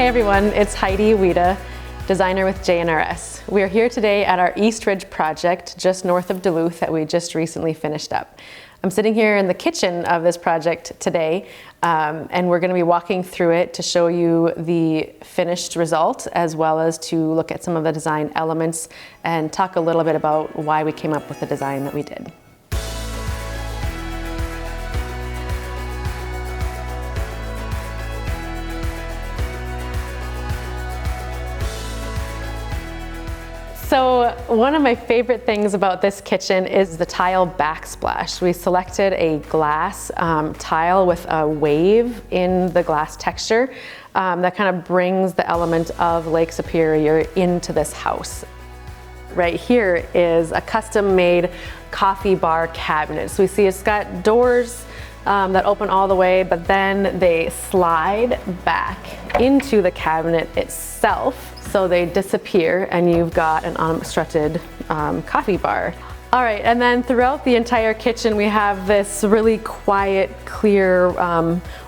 Hey everyone, it's Heidi, Weeda, designer with J&RS. We are here today at our East Ridge project just north of Duluth that we just recently finished up. I'm sitting here in the kitchen of this project today and we're going to be walking through it to show you the finished result as well as to look at some of the design elements and talk a little bit about why we came up with the design that we did. So one of my favorite things about this kitchen is the tile backsplash. We selected a glass tile with a wave in the glass texture that kind of brings the element of Lake Superior into this house. Right here is a custom made coffee bar cabinet. So we see it's got doors that open all the way, but then they slide back into the cabinet itself. So they disappear and you've got an unobstructed coffee bar. All right, and then throughout the entire kitchen we have this really quiet, clear,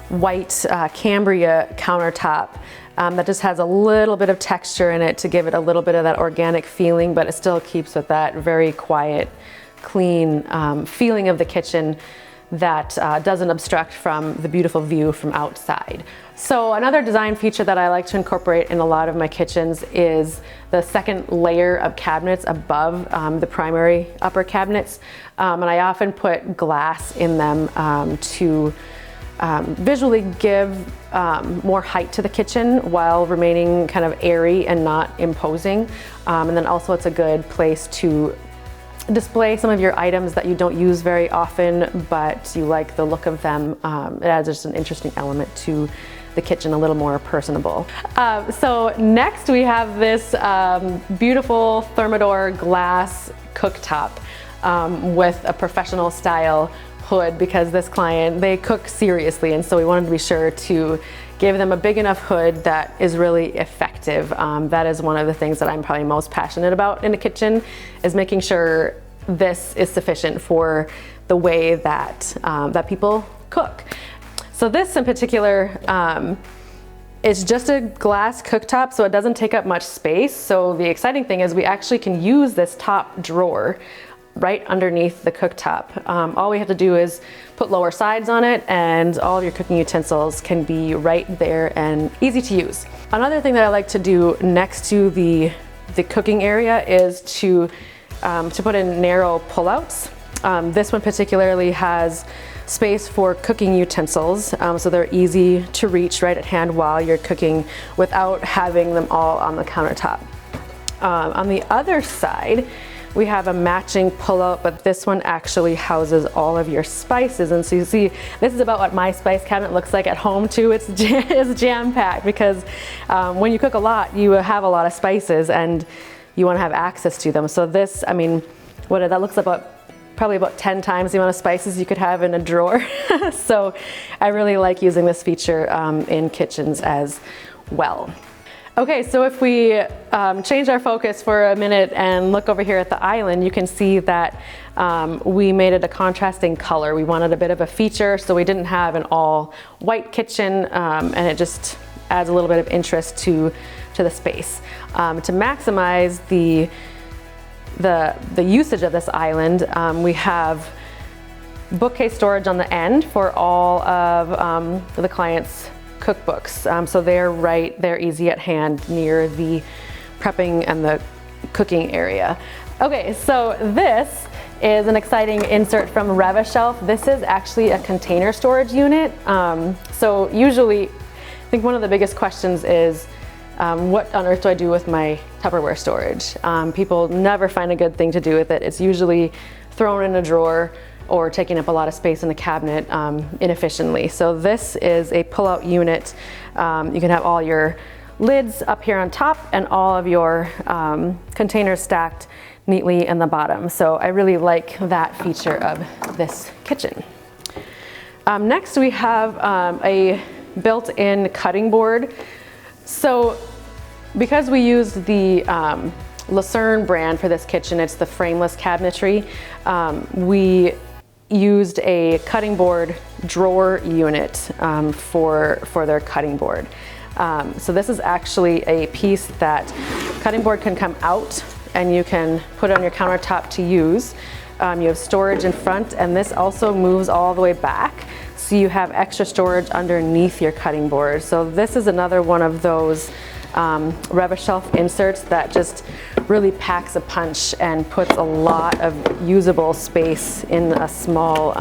white Cambria countertop that just has a little bit of texture in it to give it a little bit of that organic feeling, but it still keeps with that very quiet, clean feeling of the kitchen that doesn't obstruct from the beautiful view from outside. So another design feature that I like to incorporate in a lot of my kitchens is the second layer of cabinets above the primary upper cabinets. And I often put glass in them to visually give more height to the kitchen while remaining kind of airy and not imposing. And then also it's a good place to display some of your items that you don't use very often, but you like the look of them. It adds just an interesting element to the kitchen, a little more personable. So next we have this beautiful Thermador glass cooktop with a professional style hood, because this client, they cook seriously, and so we wanted to be sure to give them a big enough hood that is really effective. That is one of the things that I'm probably most passionate about in a kitchen, is making sure this is sufficient for the way that, that people cook. So this in particular is just a glass cooktop, so it doesn't take up much space. So the exciting thing is we actually can use this top drawer right underneath the cooktop. All we have to do is put lower sides on it and all of your cooking utensils can be right there and easy to use. Another thing that I like to do next to the cooking area is to put in narrow pullouts. This one particularly has space for cooking utensils, so they're easy to reach right at hand while you're cooking without having them all on the countertop. On the other side, we have a matching pullout, but this one actually houses all of your spices. And so you see, this is about what my spice cabinet looks like at home too. It's jam-packed because when you cook a lot, you have a lot of spices and you want to have access to them. So this, I mean, that looks about probably about 10 times the amount of spices you could have in a drawer. So I really like using this feature in kitchens as well. Okay, so if we change our focus for a minute and look over here at the island, you can see that we made it a contrasting color. We wanted a bit of a feature, so we didn't have an all white kitchen, and it just adds a little bit of interest to the space. To maximize the usage of this island, we have bookcase storage on the end for all of the client's cookbooks. So they're easy at hand near the prepping and the cooking area. Okay, so this is an exciting insert from rev-a-shelf. This is actually a container storage unit. So usually, I think one of the biggest questions is, what on earth do I do with my Tupperware storage? People never find a good thing to do with it. It's usually thrown in a drawer or taking up a lot of space in the cabinet inefficiently. So this is a pull-out unit. You can have all your lids up here on top and all of your containers stacked neatly in the bottom. So I really like that feature of this kitchen. Next we have a built-in cutting board. So because we used the Lucerne brand for this kitchen, it's the frameless cabinetry, we used a cutting board drawer unit for their cutting board. So this is actually a piece that cutting board can come out and you can put it on your countertop to use. You have storage in front, and this also moves all the way back, so you have extra storage underneath your cutting board. So this is another one of those rev-a-shelf inserts that just really packs a punch and puts a lot of usable space in a small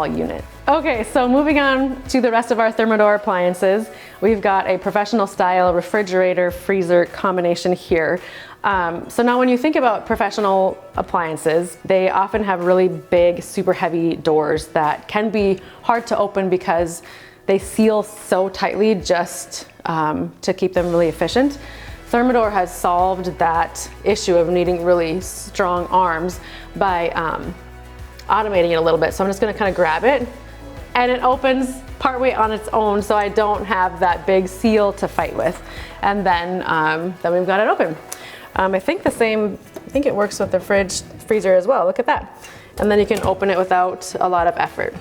unit. Okay, so moving on to the rest of our Thermador appliances, we've got a professional style refrigerator freezer combination here. So now when you think about professional appliances, they often have really big, super heavy doors that can be hard to open because they seal so tightly just to keep them really efficient. Thermador has solved that issue of needing really strong arms by automating it a little bit. So I'm just gonna kind of grab it, and it opens partway on its own, so I don't have that big seal to fight with. And then we've got it open. I think it works with the freezer as well. Look at that. And then you can open it without a lot of effort.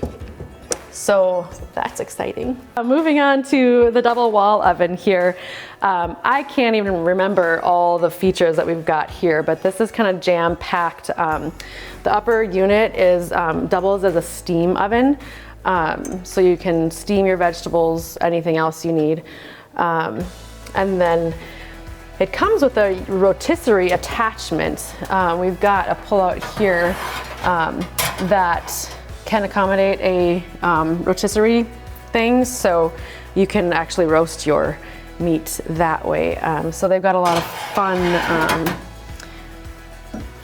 So that's exciting. Moving on to the double wall oven here. I can't even remember all the features that we've got here, but this is kind of jam-packed. The upper unit is doubles as a steam oven. So you can steam your vegetables, anything else you need. And then it comes with a rotisserie attachment. We've got a pull-out here that can accommodate a rotisserie thing, so you can actually roast your meat that way. So they've got a lot of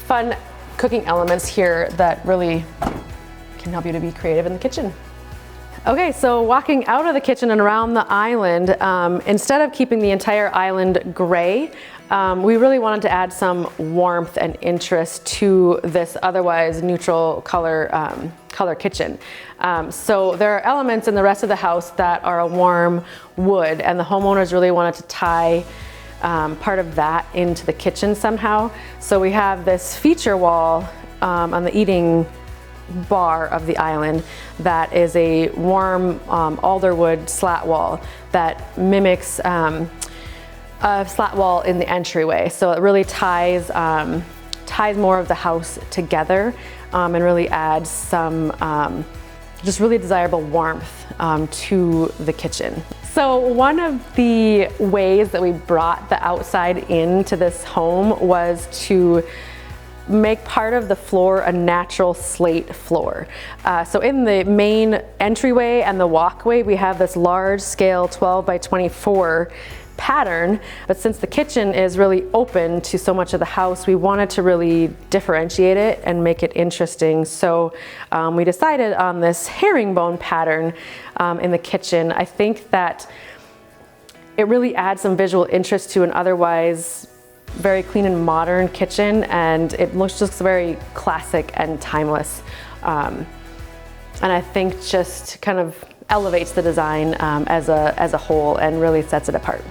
fun cooking elements here that really can help you to be creative in the kitchen. Okay, so walking out of the kitchen and around the island, instead of keeping the entire island gray, we really wanted to add some warmth and interest to this otherwise neutral color kitchen. So there are elements in the rest of the house that are a warm wood, and the homeowners really wanted to tie part of that into the kitchen somehow. So we have this feature wall on the eating bar of the island that is a warm alderwood slat wall that mimics a slat wall in the entryway. So it really ties more of the house together and really adds some just really desirable warmth to the kitchen. So one of the ways that we brought the outside into this home was to make part of the floor a natural slate floor. So in the main entryway and the walkway, we have this large scale 12 by 24 pattern, but since the kitchen is really open to so much of the house, we wanted to really differentiate it and make it interesting. So we decided on this herringbone pattern in the kitchen. I think that it really adds some visual interest to an otherwise very clean and modern kitchen, and it looks just very classic and timeless. And I think just kind of elevates the design as a whole and really sets it apart.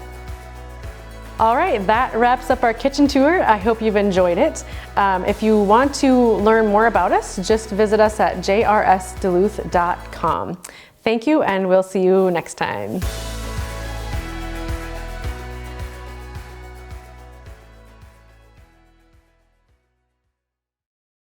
All right, that wraps up our kitchen tour. I hope you've enjoyed it. If you want to learn more about us, just visit us at jrsduluth.com. Thank you, and we'll see you next time.